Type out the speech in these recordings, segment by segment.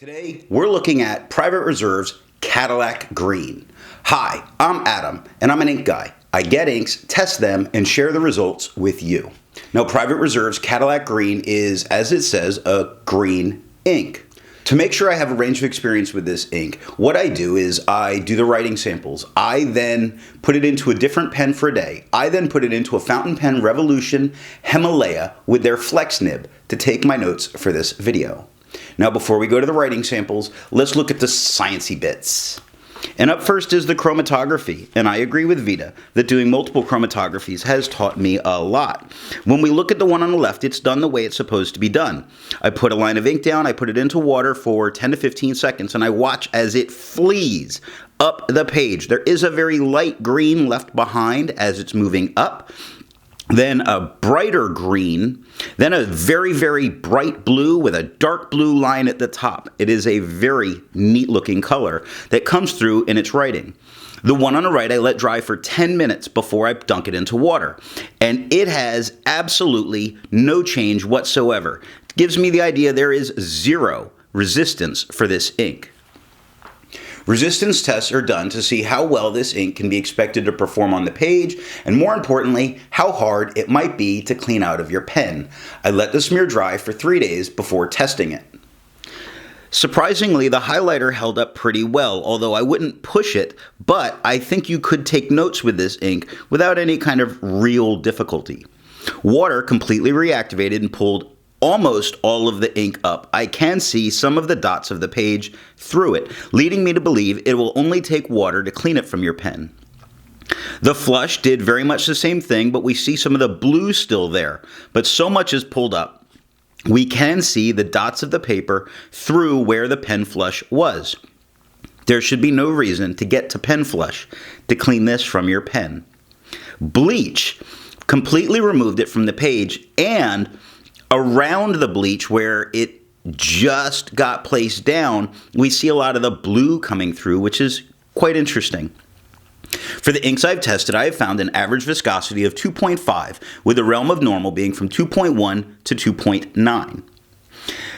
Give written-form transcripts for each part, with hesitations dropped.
Today, we're looking at Private Reserve's Cadillac Green. Hi, I'm Adam, and I'm an ink guy. I get inks, test them, and share the results with you. Now, Private Reserve's Cadillac Green is, as it says, a green ink. To make sure I have a range of experience with this ink, what I do is I do the writing samples. I then put it into a different pen for a day. I then put it into a fountain pen Revolution Himalaya with their flex nib to take my notes for this video. Now, before we go to the writing samples, let's look at the sciencey bits. And up first is the chromatography, and I agree with Vita that doing multiple chromatographies has taught me a lot. When we look at the one on the left, it's done the way it's supposed to be done. I put a line of ink down, I put it into water for 10 to 15 seconds, and I watch as it flees up the page. There is a very light green left behind as it's moving up, then a brighter green, then a very, very bright blue with a dark blue line at the top. It is a very neat looking color that comes through in its writing. The one on the right I let dry for 10 minutes before I dunk it into water, and it has absolutely no change whatsoever. It gives me the idea there is zero resistance for this ink. Resistance tests are done to see how well this ink can be expected to perform on the page, and more importantly, how hard it might be to clean out of your pen. I let the smear dry for 3 days before testing it. Surprisingly, the highlighter held up pretty well, although I wouldn't push it, but I think you could take notes with this ink without any kind of real difficulty. Water completely reactivated and pulled almost all of the ink up. I can see some of the dots of the page through it, leading me to believe it will only take water to clean it from your pen. The flush did very much the same thing, but we see some of the blue still there, but so much is pulled up. We can see the dots of the paper through where the pen flush was. There should be no reason to get to pen flush to clean this from your pen. Bleach completely removed it from the page, and around the bleach where it just got placed down, we see a lot of the blue coming through, which is quite interesting. For the inks I've tested, I have found an average viscosity of 2.5, with the realm of normal being from 2.1 to 2.9.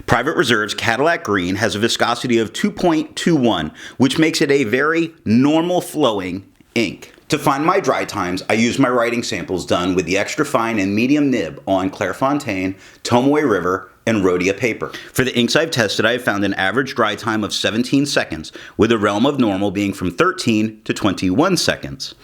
Private Reserve's Cadillac Green has a viscosity of 2.21, which makes it a very normal flowing ink. To find my dry times, I use my writing samples done with the extra fine and medium nib on Clairefontaine, Tomoe River, and Rhodia paper. For the inks I've tested, I have found an average dry time of 17 seconds, with the realm of normal being from 13 to 21 seconds.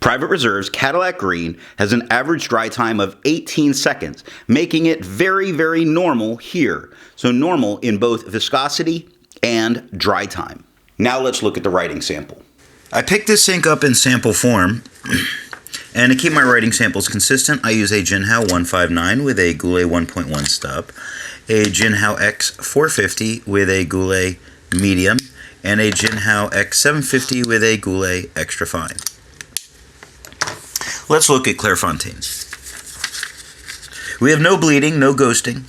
Private Reserve's Cadillac Green has an average dry time of 18 seconds, making it very, very normal here. So normal in both viscosity and dry time. Now let's look at the writing sample. I picked this ink up in sample form, and to keep my writing samples consistent, I use a Jinhao 159 with a Goulet 1.1 stub, a Jinhao X450 with a Goulet medium, and a Jinhao X750 with a Goulet extra fine. Let's look at Clairefontaine. We have no bleeding, no ghosting.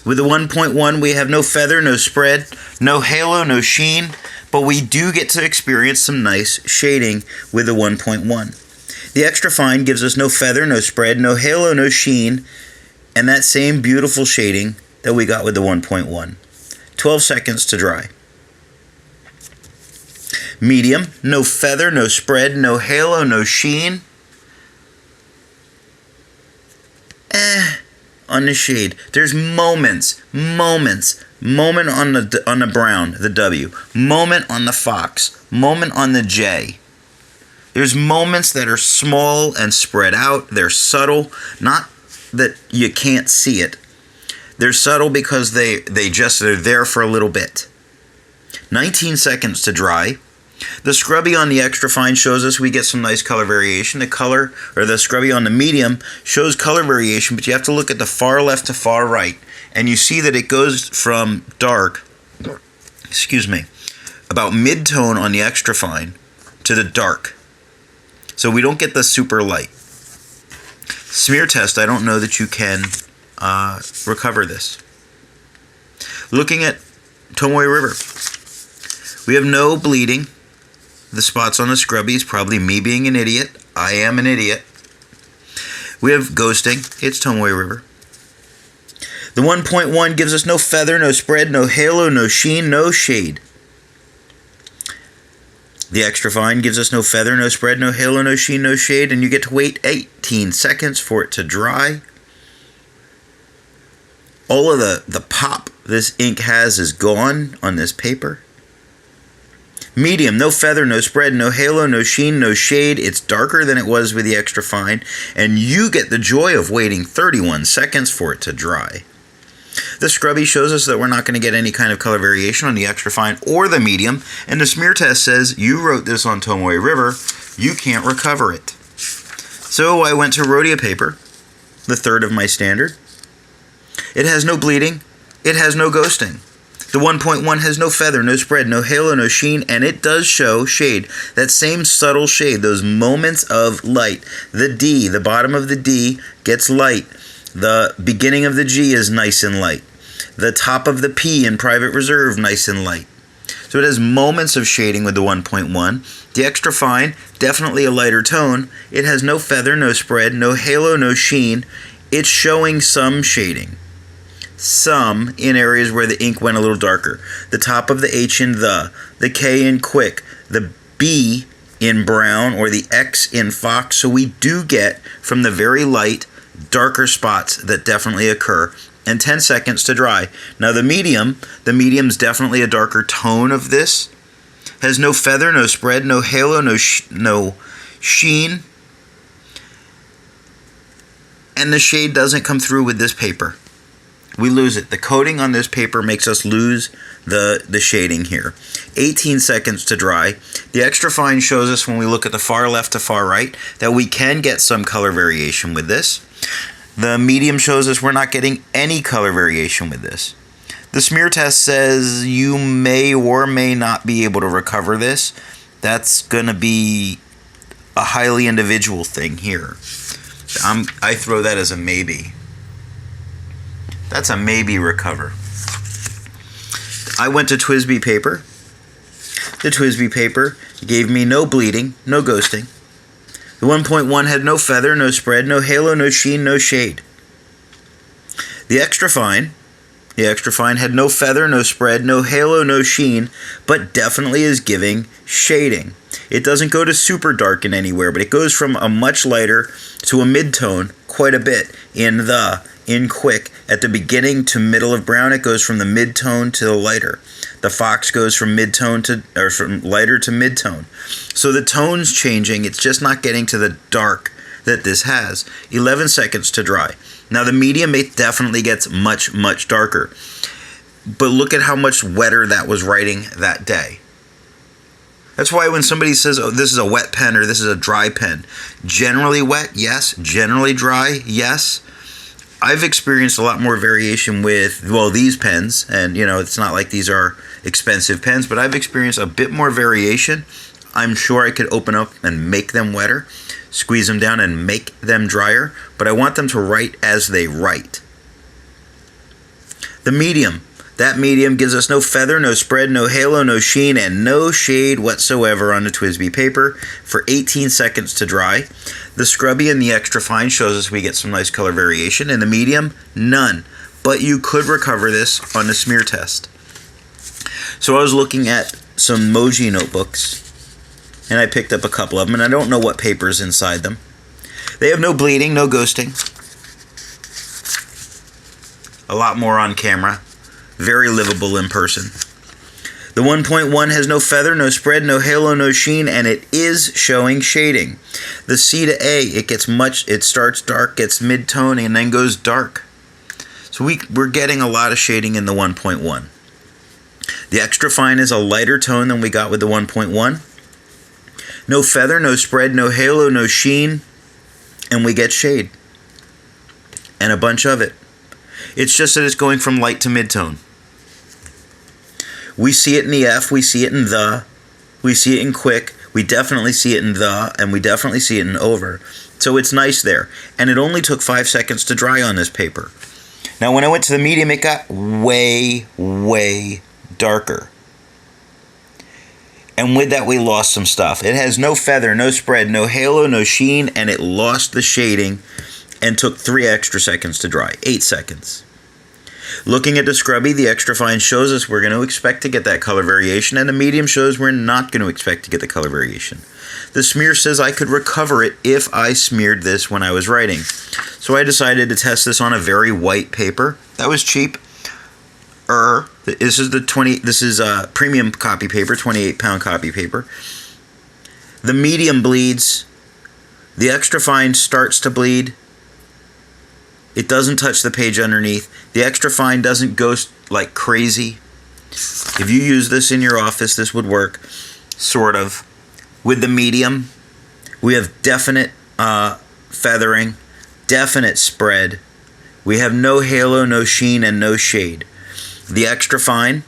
With the 1.1, we have no feather, no spread, no halo, no sheen, but we do get to experience some nice shading with the 1.1. The extra fine gives us no feather, no spread, no halo, no sheen, and that same beautiful shading that we got with the 1.1. 12 seconds to dry. Medium, no feather, no spread, no halo, no sheen. On the shade, there's moment on the brown, the W, moment on the fox, moment on the J. There's moments that are small and spread out. They're subtle, not that you can't see it. They're subtle because they just are there for a little bit. 19 seconds to dry. The scrubby on the extra fine shows us we get some nice color variation. The color, or the scrubby on the medium, shows color variation, but you have to look at the far left to far right, and you see that it goes from dark, about mid-tone on the extra fine to the dark. So we don't get the super light. Smear test, I don't know that you can recover this. Looking at Tomoe River, we have no bleeding. The spots on the scrubby is probably me being an idiot. I am an idiot. We have ghosting. It's Tomoe River. The 1.1 gives us no feather, no spread, no halo, no sheen, no shade. The extra fine gives us no feather, no spread, no halo, no sheen, no shade, and you get to wait 18 seconds for it to dry. All of the pop this ink has is gone on this paper. Medium, no feather, no spread, no halo, no sheen, no shade. It's darker than it was with the extra fine, and you get the joy of waiting 31 seconds for it to dry. The scrubby shows us that we're not going to get any kind of color variation on the extra fine or the medium, and the smear test says you wrote this on Tomoe River, you can't recover it. So I went to Rhodia paper, the third of my standard. It has no bleeding, it has no ghosting. The 1.1 has no feather, no spread, no halo, no sheen, and it does show shade. That same subtle shade, those moments of light. The D, the bottom of the D gets light. The beginning of the G is nice and light. The top of the P in Private Reserve, nice and light. So it has moments of shading with the 1.1. The extra fine, definitely a lighter tone. It has no feather, no spread, no halo, no sheen. It's showing some shading. Some in areas where the ink went a little darker. The top of the H in the K in quick, the B in brown, or the X in fox. So we do get from the very light, darker spots that definitely occur, and 10 seconds to dry. Now the medium's definitely a darker tone of this. Has no feather, no spread, no halo, no sheen. And the shade doesn't come through with this paper. We lose it. The coating on this paper makes us lose the shading here. 18 seconds to dry. The extra fine shows us when we look at the far left to far right that we can get some color variation with this. The medium shows us we're not getting any color variation with this. The smear test says you may or may not be able to recover this. That's going to be a highly individual thing here. I throw that as a maybe. That's a maybe recover. I went to TWSBI paper. The TWSBI paper gave me no bleeding, no ghosting. The 1.1 had no feather, no spread, no halo, no sheen, no shade. The extra fine had no feather, no spread, no halo, no sheen, but definitely is giving shading. It doesn't go to super dark in anywhere, but it goes from a much lighter to a mid-tone quite a bit in quick. At the beginning to middle of brown, it goes from the mid-tone to the lighter. The fox goes from from lighter to mid-tone. So the tone's changing, it's just not getting to the dark that this has. 11 seconds to dry. Now the medium, it definitely gets much, much darker. But look at how much wetter that was writing that day. That's why when somebody says, oh, this is a wet pen or this is a dry pen, generally wet, yes. Generally dry, yes. I've experienced a lot more variation with, these pens, and it's not like these are expensive pens, but I've experienced a bit more variation. I'm sure I could open up and make them wetter, squeeze them down and make them drier, but I want them to write as they write. The medium. That medium gives us no feather, no spread, no halo, no sheen, and no shade whatsoever on the TWSBI paper for 18 seconds to dry. The scrubby and the extra fine shows us we get some nice color variation. And the medium, none. But you could recover this on the smear test. So I was looking at some Moji notebooks, and I picked up a couple of them, and I don't know what paper's inside them. They have no bleeding, no ghosting. A lot more on camera. Very livable in person. The 1.1 has no feather, no spread, no halo, no sheen, and it is showing shading. The C to A, it starts dark, gets mid-tone, and then goes dark. So we're getting a lot of shading in the 1.1. The extra fine is a lighter tone than we got with the 1.1. No feather, no spread, no halo, no sheen, and we get shade. And a bunch of it. It's just that it's going from light to mid-tone. We see it in the F, we see it in the, we see it in quick, we definitely see it in the, and we definitely see it in over. So it's nice there. And it only took 5 seconds to dry on this paper. Now when I went to the medium, it got way, way darker. And with that, we lost some stuff. It has no feather, no spread, no halo, no sheen, and it lost the shading and took 3 extra seconds to dry, 8 seconds. Looking at the scrubby, the extra fine shows us we're going to expect to get that color variation, and the medium shows we're not going to expect to get the color variation. The smear says I could recover it if I smeared this when I was writing. So I decided to test this on a very white paper. That was cheap. This is a premium copy paper, 28-pound copy paper. The medium bleeds. The extra fine starts to bleed. It doesn't touch the page underneath. The extra fine doesn't go like crazy. If you use this in your office, this would work, sort of. With the medium, we have definite feathering, definite spread. We have no halo, no sheen, and no shade. The extra fine,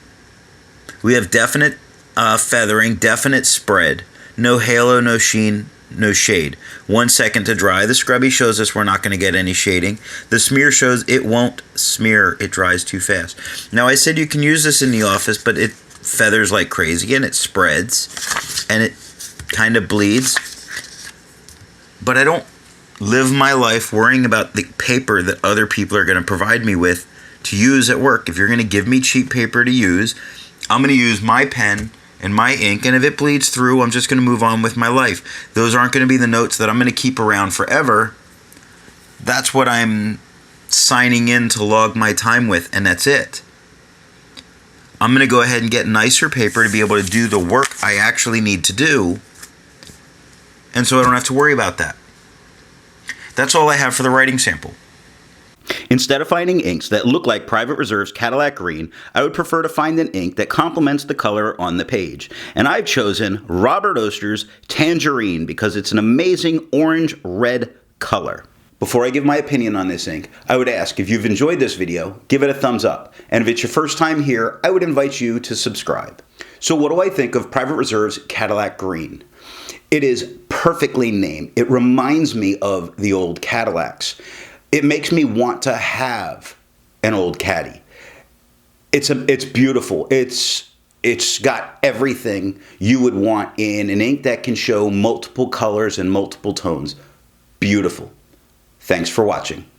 we have definite feathering, definite spread. No halo, no sheen, no shade. 1 second to dry. The scrubby shows us we're not going to get any shading. The smear shows it won't smear. It dries too fast. Now, I said you can use this in the office, but it feathers like crazy and it spreads and it kind of bleeds. But I don't live my life worrying about the paper that other people are going to provide me with to use at work. If you're going to give me cheap paper to use, I'm going to use my pen and my ink, and if it bleeds through, I'm just going to move on with my life. Those aren't going to be the notes that I'm going to keep around forever. That's what I'm signing in to log my time with, and that's it. I'm going to go ahead and get nicer paper to be able to do the work I actually need to do, and so I don't have to worry about that. That's all I have for the writing sample. Instead of finding inks that look like Private Reserve's Cadillac Green, I would prefer to find an ink that complements the color on the page. And I've chosen Robert Oster's Tangerine because it's an amazing orange-red color. Before I give my opinion on this ink, I would ask if you've enjoyed this video, give it a thumbs up. And if it's your first time here, I would invite you to subscribe. So what do I think of Private Reserve's Cadillac Green? It is perfectly named. It reminds me of the old Cadillacs. It makes me want to have an old Caddy. It's beautiful. It's got everything you would want in an ink that can show multiple colors and multiple tones. Beautiful. Thanks for watching.